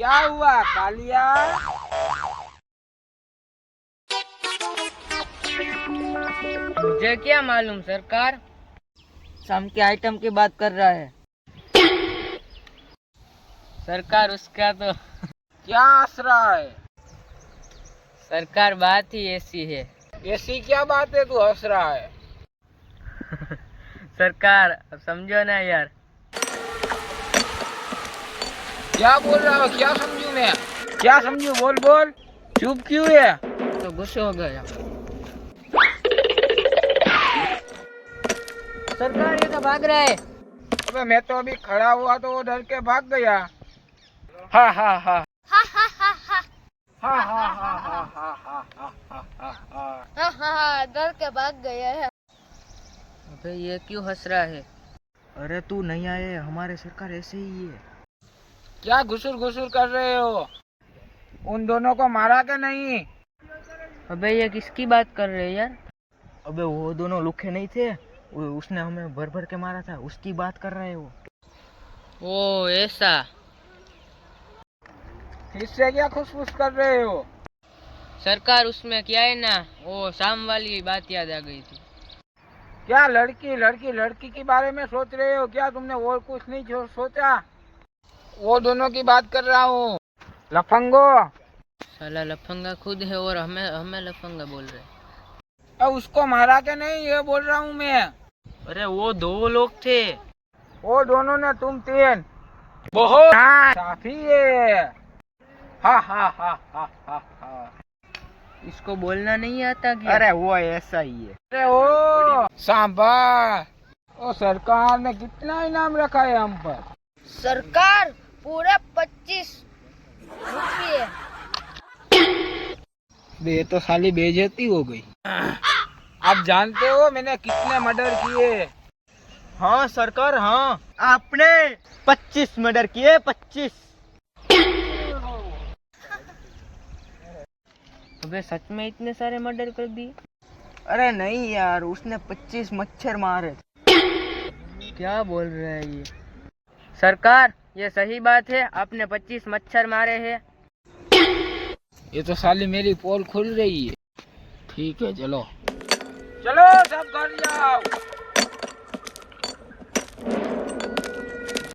क्या हुआ कालिया? मुझे क्या मालूम सरकार, शाम के आइटम की बात कर रहा है। सरकार उसका तो क्या हंस रहा है? सरकार बात ही ऐसी है। ऐसी क्या बात है तू हंस रहा है? सरकार अब समझो ना यार। क्या बोल रहा हो? क्या समझू मैं? क्या समझू? बोल बोल। चुप क्यों है? तो गुस्से हो गया। सरकार ये तो भाग रहा है। अबे मैं तो अभी खड़ा हुआ तो वो डर के भाग गया। हा हा हा हा हा हा हा हा हा हा हा। डर के भाग गया है। अबे ये क्यों हंस रहा है? अरे तू नहीं आए, हमारे सरकार ऐसे ही है। क्या घुसुर घुसुर कर रहे हो? उन दोनों को मारा क्या नहीं? अबे ये किसकी बात कर रहे हैं यार? अबे वो दोनों लुखे नहीं थे, उसने हमें भर भर के मारा था, उसकी बात कर रहे हो। ओ ऐसा। इससे क्या खुसफुस कर रहे हो? सरकार उसमें क्या है ना, वो शाम वाली बात याद आ गई थी। क्या लड़की लड़की लड़की के बारे में सोच रहे हो क्या? तुमने और कुछ नहीं सोचा? वो दोनों की बात कर रहा हूँ। लफंगो। साला लफंगा खुद है और हमें हमें लफंगा बोल रहे। अब उसको मारा क्या नहीं ये बोल रहा हूँ मैं। अरे वो दो लोग थे। वो दोनों ने तुम तीन। बहुत काफी है। हा हा हा हा हा हा। इसको बोलना नहीं आता क्या? अरे वो ऐसा ही है। अरे ओ सांबा, ओ सरकार ने कितना इनाम रखा है हम पर? सरकार पूरे 25 रुपये। ये तो साली बेइज्जती हो गई। आप जानते हो मैंने कितने मर्डर किए? हाँ सरकार, हाँ आपने 25 मर्डर किए, 25। अबे सच में इतने सारे मर्डर कर दिए? अरे नहीं यार, उसने 25 मच्छर मारे। क्या बोल रहे हैं ये? सरकार ये सही बात है, आपने 25 मच्छर मारे हैं। ये तो साली मेरी पोल खुल रही है। ठीक है चलो चलो सब घर जाओ।